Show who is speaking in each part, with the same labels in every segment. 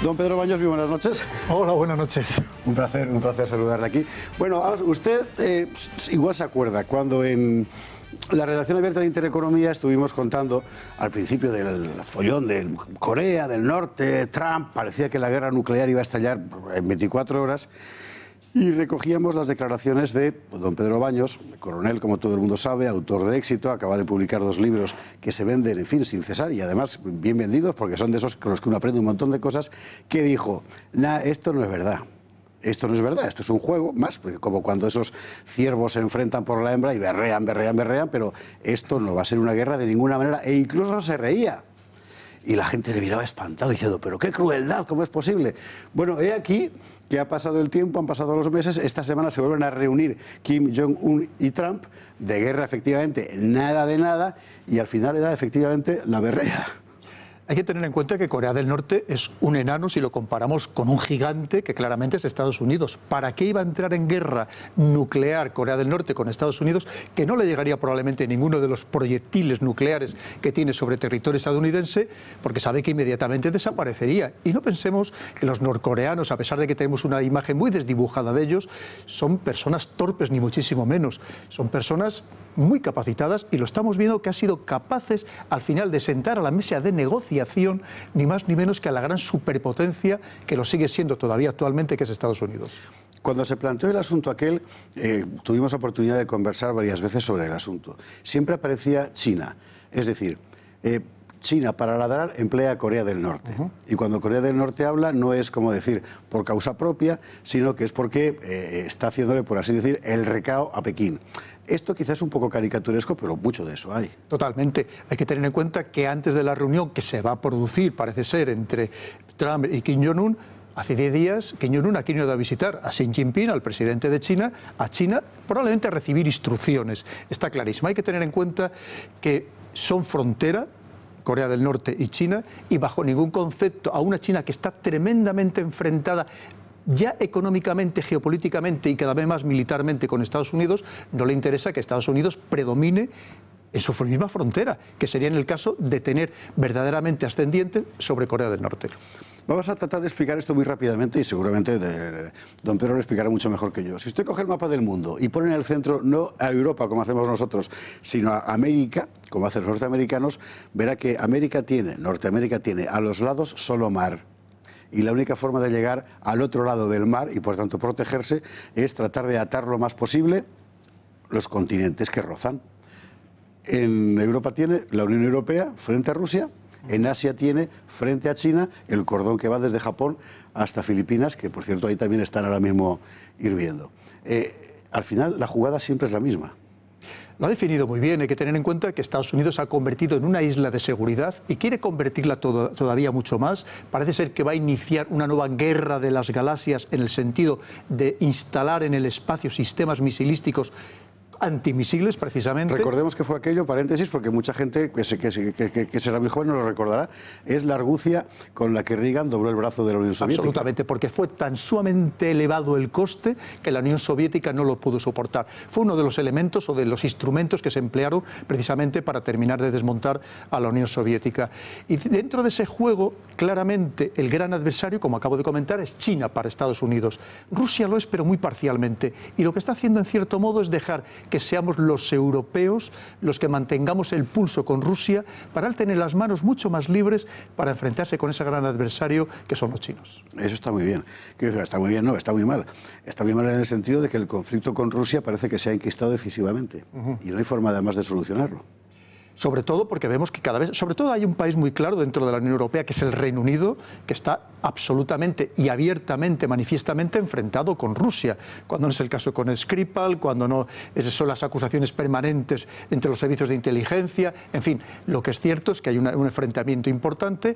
Speaker 1: Don Pedro Baños, muy buenas noches.
Speaker 2: Hola, buenas noches.
Speaker 1: Un placer saludarle aquí. Bueno, usted igual se acuerda cuando en la redacción abierta de Intereconomía estuvimos contando al principio del follón de Corea del Norte, Trump, parecía que la guerra nuclear iba a estallar en 24 horas. Y recogíamos las declaraciones de don Pedro Baños, coronel, como todo el mundo sabe, autor de éxito, acaba de publicar 2 libros que se venden, en fin, sin cesar y además bien vendidos porque son de esos con los que uno aprende un montón de cosas, que dijo, esto no es verdad. Esto no es verdad, esto es un juego, más como cuando esos ciervos se enfrentan por la hembra y berrean, pero esto no va a ser una guerra de ninguna manera, e incluso se reía. Y la gente le miraba espantado diciendo, pero qué crueldad, ¿cómo es posible? Bueno, he aquí que ha pasado el tiempo, han pasado los meses, esta semana se vuelven a reunir Kim Jong-un y Trump, de guerra efectivamente nada de nada, y al final era efectivamente la berrea.
Speaker 2: Hay que tener en cuenta que Corea del Norte es un enano si lo comparamos con un gigante que claramente es Estados Unidos. ¿Para qué iba a entrar en guerra nuclear Corea del Norte con Estados Unidos, que no le llegaría probablemente ninguno de los proyectiles nucleares que tiene sobre territorio estadounidense, porque sabe que inmediatamente desaparecería? Y no pensemos que los norcoreanos, a pesar de que tenemos una imagen muy desdibujada de ellos, son personas torpes ni muchísimo menos. Son personas muy capacitadas y lo estamos viendo que han sido capaces al final de sentar a la mesa de negociación ni más ni menos que a la gran superpotencia que lo sigue siendo todavía actualmente, que es Estados Unidos.
Speaker 1: Cuando se planteó el asunto aquel, tuvimos oportunidad de conversar varias veces sobre el asunto. Siempre aparecía China, es decir, China para ladrar emplea a Corea del Norte. Y cuando Corea del Norte habla no es como decir por causa propia, sino que es porque está haciéndole, por así decir, el recao a Pekín. Esto quizás es un poco caricaturesco, pero mucho de eso hay.
Speaker 2: Totalmente. Hay que tener en cuenta que antes de la reunión que se va a producir, parece ser, entre Trump y Kim Jong-un, hace 10 días Kim Jong-un ha ido a visitar a Xi Jinping, al presidente de China, a China, probablemente a recibir instrucciones. Está clarísimo. Hay que tener en cuenta que son frontera, Corea del Norte y China, y bajo ningún concepto a una China que está tremendamente enfrentada ya económicamente, geopolíticamente y cada vez más militarmente con Estados Unidos, no le interesa que Estados Unidos predomine en su misma frontera, que sería en el caso de tener verdaderamente ascendiente sobre Corea del Norte.
Speaker 1: Vamos a tratar de explicar esto muy rápidamente y seguramente don Pedro lo explicará mucho mejor que yo. Si usted coge el mapa del mundo y pone en el centro no a Europa como hacemos nosotros, sino a América, como hacen los norteamericanos, verá que Norteamérica tiene a los lados solo mar. Y la única forma de llegar al otro lado del mar y por tanto protegerse es tratar de atar lo más posible los continentes que rozan. En Europa tiene la Unión Europea frente a Rusia, en Asia tiene frente a China el cordón que va desde Japón hasta Filipinas, que por cierto ahí también están ahora mismo hirviendo. Al final la jugada siempre es la misma.
Speaker 2: Lo ha definido muy bien. Hay que tener en cuenta que Estados Unidos se ha convertido en una isla de seguridad y quiere convertirla todavía mucho más. Parece ser que va a iniciar una nueva guerra de las galaxias en el sentido de instalar en el espacio sistemas misilísticos antimisiles, precisamente.
Speaker 1: Recordemos que fue aquello, paréntesis, porque mucha gente que será muy joven no lo recordará, es la argucia con la que Reagan dobló el brazo de la Unión Soviética.
Speaker 2: Absolutamente, porque fue tan sumamente elevado el coste que la Unión Soviética no lo pudo soportar. Fue uno de los elementos o de los instrumentos que se emplearon precisamente para terminar de desmontar a la Unión Soviética. Y dentro de ese juego, claramente, el gran adversario, como acabo de comentar, es China para Estados Unidos. Rusia lo es, pero muy parcialmente. Y lo que está haciendo, en cierto modo, es dejar que seamos los europeos los que mantengamos el pulso con Rusia para él tener las manos mucho más libres para enfrentarse con ese gran adversario que son los chinos.
Speaker 1: Eso está muy bien. Está muy bien, no, está muy mal. Está muy mal en el sentido de que el conflicto con Rusia parece que se ha enquistado decisivamente y no hay forma además de solucionarlo.
Speaker 2: Sobre todo porque vemos que cada vez, sobre todo hay un país muy claro dentro de la Unión Europea, que es el Reino Unido, que está absolutamente y abiertamente, manifiestamente enfrentado con Rusia, cuando no es el caso con Skripal, cuando no son las acusaciones permanentes entre los servicios de inteligencia, en fin, lo que es cierto es que hay un enfrentamiento importante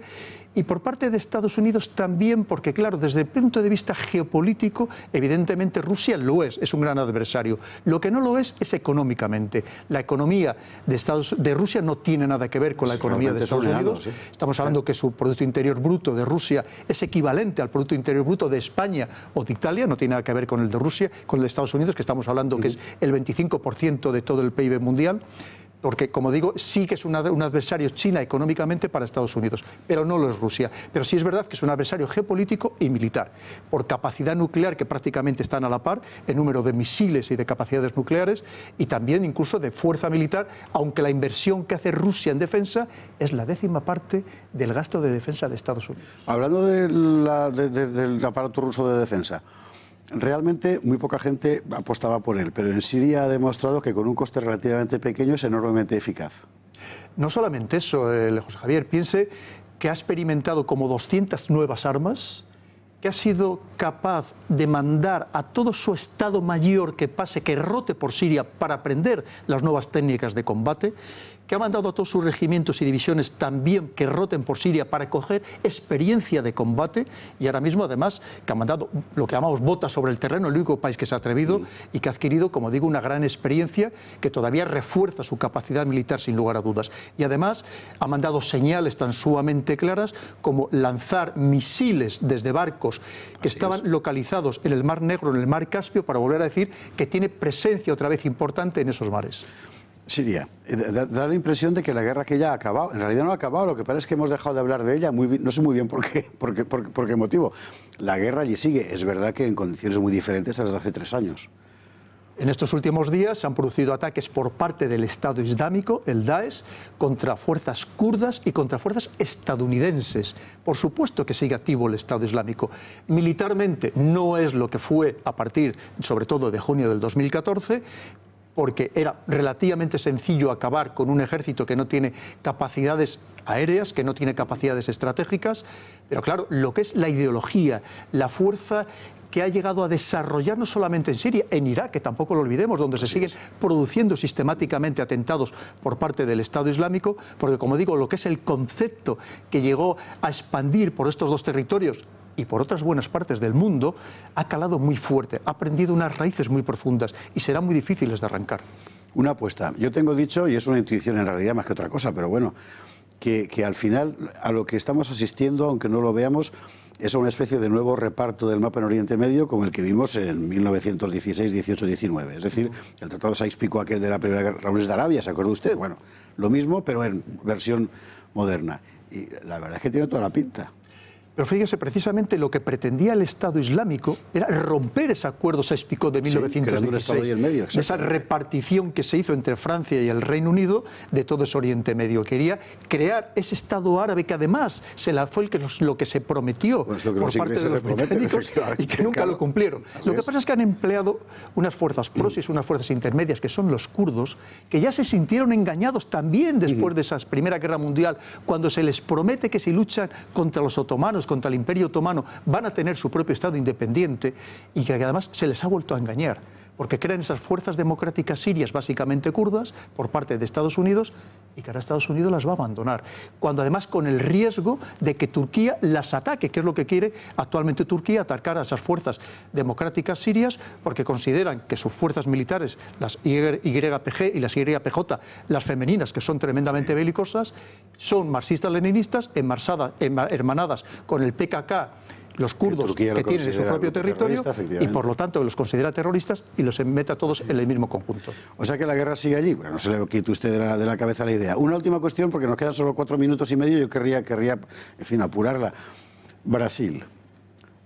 Speaker 2: y por parte de Estados Unidos también, porque claro, desde el punto de vista geopolítico, evidentemente Rusia lo es un gran adversario. Lo que no lo es económicamente. La economía de Rusia no tiene nada que ver con la economía de Estados Unidos. Estamos hablando que su Producto Interior Bruto de Rusia es equivalente al Producto Interior Bruto de España o de Italia, no tiene nada que ver con el de Rusia, con el de Estados Unidos, que estamos hablando que es el 25% de todo el PIB mundial. porque, como digo, sí que es un adversario China económicamente para Estados Unidos, pero no lo es Rusia. Pero sí es verdad que es un adversario geopolítico y militar, por capacidad nuclear, que prácticamente están a la par, en número de misiles y de capacidades nucleares, y también incluso de fuerza militar, aunque la inversión que hace Rusia en defensa es la 10ª parte del gasto de defensa de Estados Unidos.
Speaker 1: Hablando del aparato ruso de defensa, realmente muy poca gente apostaba por él, pero en Siria ha demostrado que con un coste relativamente pequeño es enormemente eficaz.
Speaker 2: No solamente eso, José Javier, piense que ha experimentado como 200 nuevas armas, que ha sido capaz de mandar a todo su Estado Mayor que pase, que rote por Siria para aprender las nuevas técnicas de combate, que ha mandado a todos sus regimientos y divisiones también que roten por Siria para coger experiencia de combate, y ahora mismo además que ha mandado lo que llamamos botas sobre el terreno, el único país que se ha atrevido y que ha adquirido, como digo, una gran experiencia que todavía refuerza su capacidad militar sin lugar a dudas. Y además ha mandado señales tan sumamente claras como lanzar misiles desde barcos que estaban localizados en el Mar Negro, en el Mar Caspio, para volver a decir que tiene presencia otra vez importante en esos mares.
Speaker 1: Siria, da la impresión de que la guerra que ya ha acabado, en realidad no ha acabado, lo que pasa es que hemos dejado de hablar de ella, no sé muy bien por qué motivo. La guerra allí sigue, es verdad que en condiciones muy diferentes a las de hace 3 años.
Speaker 2: En estos últimos días se han producido ataques por parte del Estado Islámico, el Daesh, contra fuerzas kurdas y contra fuerzas estadounidenses. Por supuesto que sigue activo el Estado Islámico. Militarmente no es lo que fue a partir, sobre todo, de junio del 2014, porque era relativamente sencillo acabar con un ejército que no tiene capacidades aéreas, que no tiene capacidades estratégicas, pero claro, lo que es la ideología, la fuerza que ha llegado a desarrollar no solamente en Siria, en Irak, que tampoco lo olvidemos, donde se siguen produciendo sistemáticamente atentados por parte del Estado Islámico, porque, como digo, lo que es el concepto que llegó a expandir por estos 2 territorios y por otras buenas partes del mundo, ha calado muy fuerte, ha prendido unas raíces muy profundas y serán muy difíciles de arrancar.
Speaker 1: Una apuesta. Yo tengo dicho, y es una intuición en realidad más que otra cosa, pero bueno, que al final a lo que estamos asistiendo, aunque no lo veamos, es una especie de nuevo reparto del mapa en Oriente Medio como el que vimos en 1916, 18, 19. Es decir, el Tratado de Sykes-Picot, aquel de la Primera Guerra de Arabia, ¿se acuerda usted? Bueno, lo mismo, pero en versión moderna. Y la verdad es que tiene toda la pinta.
Speaker 2: Pero fíjese, precisamente lo que pretendía el Estado Islámico era romper ese acuerdo Sykes-Picot de 1916,
Speaker 1: en medio,
Speaker 2: de esa repartición que se hizo entre Francia y el Reino Unido de todo ese Oriente Medio. Quería crear ese Estado árabe que además fue lo que se prometió
Speaker 1: pues lo que
Speaker 2: por parte de los británicos y que nunca lo cumplieron. Lo que pasa es que han empleado unas fuerzas prosis, unas fuerzas intermedias, que son los kurdos, que ya se sintieron engañados también después de esa Primera Guerra Mundial, cuando se les promete que si luchan contra los otomanos, contra el Imperio Otomano, van a tener su propio Estado independiente, y que además se les ha vuelto a engañar, porque crean esas fuerzas democráticas sirias, básicamente kurdas, por parte de Estados Unidos, y que ahora Estados Unidos las va a abandonar, cuando además con el riesgo de que Turquía las ataque, que es lo que quiere actualmente Turquía, atacar a esas fuerzas democráticas sirias, porque consideran que sus fuerzas militares, las YPG y las YPJ, las femeninas, que son tremendamente belicosas, son marxistas-leninistas, hermanadas con el PKK, los kurdos que tienen su propio territorio, y por lo tanto los considera terroristas y los mete a todos en el mismo conjunto.
Speaker 1: O sea que la guerra sigue allí. Bueno, no se le quite usted de la cabeza la idea. Una última cuestión, porque nos quedan solo 4 minutos y medio, yo querría en fin, apurarla. Brasil,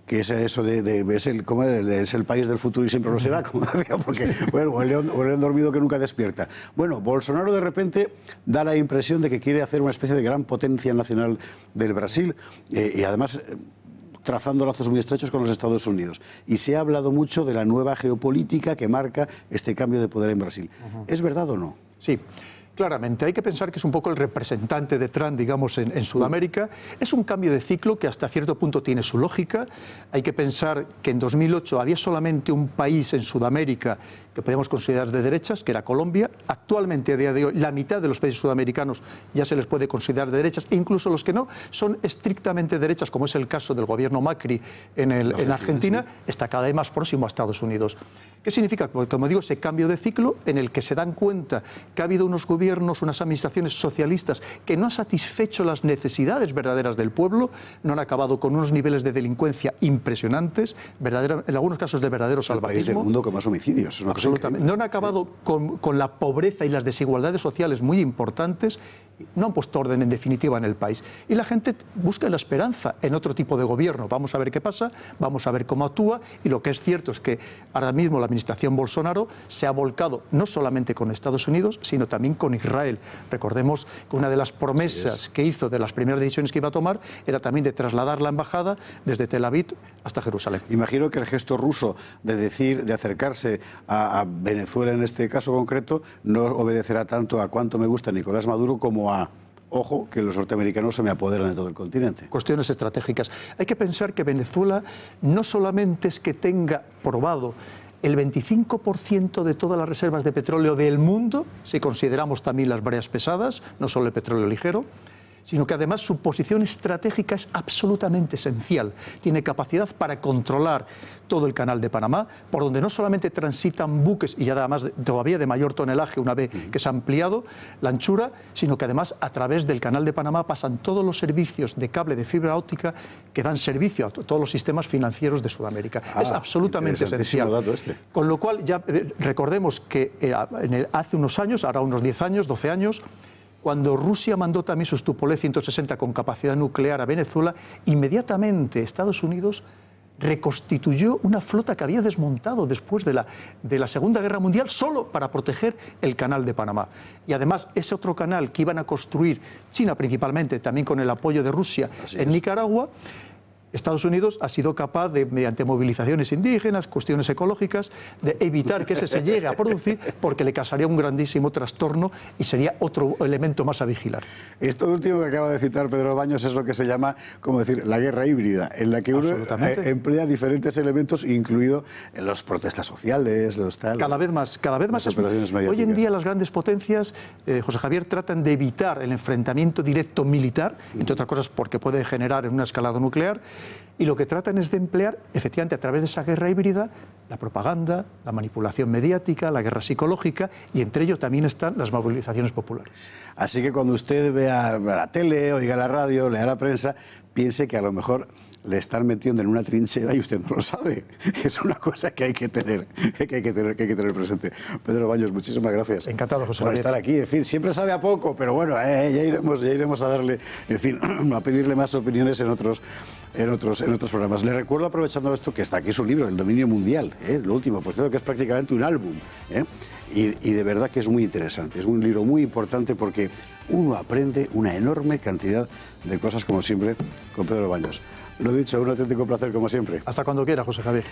Speaker 1: que es eso es el país del futuro y siempre lo será, como decía, porque bueno, o el león dormido que nunca despierta. Bueno, Bolsonaro de repente da la impresión de que quiere hacer una especie de gran potencia nacional del Brasil, y además trazando lazos muy estrechos con los Estados Unidos. Y se ha hablado mucho de la nueva geopolítica que marca este cambio de poder en Brasil. ¿Es verdad o no?
Speaker 2: Sí. Claramente, hay que pensar que es un poco el representante de Trump, digamos, en Sudamérica. Es un cambio de ciclo que hasta cierto punto tiene su lógica. Hay que pensar que en 2008 había solamente un país en Sudamérica que podemos considerar de derechas, que era Colombia. Actualmente, a día de hoy, la mitad de los países sudamericanos ya se les puede considerar de derechas, e incluso los que no son estrictamente derechas, como es el caso del gobierno Macri en Argentina, sí, está cada vez más próximo a Estados Unidos. ¿Qué significa? Porque, como digo, ese cambio de ciclo en el que se dan cuenta que ha habido unos gobiernos gobiernos, unas administraciones socialistas que no han satisfecho las necesidades verdaderas del pueblo, no han acabado con unos niveles de delincuencia impresionantes, en algunos casos de verdadero salvajismo.
Speaker 1: El país del mundo con más homicidios. Es una
Speaker 2: absolutamente. No han acabado con la pobreza y las desigualdades sociales muy importantes, no han puesto orden en definitiva en el país. Y la gente busca la esperanza en otro tipo de gobierno. Vamos a ver qué pasa, vamos a ver cómo actúa, y lo que es cierto es que ahora mismo la administración Bolsonaro se ha volcado no solamente con Estados Unidos, sino también con Israel. Recordemos que una de las promesas que hizo de las primeras decisiones que iba a tomar era también de trasladar la embajada desde Tel Aviv hasta Jerusalén.
Speaker 1: Imagino que el gesto ruso de acercarse a Venezuela en este caso concreto no obedecerá tanto a cuánto me gusta Nicolás Maduro como a, ojo, que los norteamericanos se me apoderan de todo el continente.
Speaker 2: Cuestiones estratégicas. Hay que pensar que Venezuela no solamente es que tenga probado el 25% de todas las reservas de petróleo del mundo, si consideramos también las bréas pesadas, no solo el petróleo ligero, sino que además su posición estratégica es absolutamente esencial. Tiene capacidad para controlar todo el canal de Panamá, por donde no solamente transitan buques, y además todavía de mayor tonelaje una vez que se ha ampliado la anchura, sino que además a través del canal de Panamá pasan todos los servicios de cable de fibra óptica que dan servicio a todos los sistemas financieros de Sudamérica. Es absolutamente esencial.
Speaker 1: Dato este.
Speaker 2: Con lo cual, ya recordemos que hace unos años, ahora unos 10 años, 12 años, cuando Rusia mandó también sus Tupolev 160 con capacidad nuclear a Venezuela, inmediatamente Estados Unidos reconstituyó una flota que había desmontado después de la Segunda Guerra Mundial solo para proteger el canal de Panamá. Y además ese otro canal que iban a construir China principalmente, también con el apoyo de Rusia en Nicaragua, Estados Unidos ha sido capaz de, mediante movilizaciones indígenas, cuestiones ecológicas, de evitar que ese se llegue a producir, porque le causaría un grandísimo trastorno y sería otro elemento más a vigilar.
Speaker 1: Esto último que acaba de citar Pedro Baños es lo que se llama, como decir, la guerra híbrida, en la que uno emplea diferentes elementos, incluido en las protestas sociales, los tal.
Speaker 2: Cada vez más. Hoy en día las grandes potencias, José Javier, tratan de evitar el enfrentamiento directo militar, entre otras cosas porque puede generar una escalada nuclear, y lo que tratan es de emplear, efectivamente, a través de esa guerra híbrida, la propaganda, la manipulación mediática, la guerra psicológica, y entre ello también están las movilizaciones populares.
Speaker 1: Así que cuando usted vea la tele, oiga la radio, lea la prensa, piense que a lo mejor le están metiendo en una trinchera y usted no lo sabe. Es una cosa que hay que tener presente. Pedro Baños, muchísimas gracias.
Speaker 2: Encantado, José
Speaker 1: por
Speaker 2: Javier.
Speaker 1: estar aquí. En fin, siempre sabe a poco, pero bueno, ya iremos a darle, en fin, a pedirle más opiniones en otros programas. Le recuerdo, aprovechando esto, que está aquí su libro, El dominio mundial, lo último, por cierto, que es prácticamente un álbum, y de verdad que es muy interesante. Es un libro muy importante porque uno aprende una enorme cantidad de cosas, como siempre, con Pedro Baños. Lo dicho, un auténtico placer, como siempre.
Speaker 2: Hasta cuando quiera, José Javier.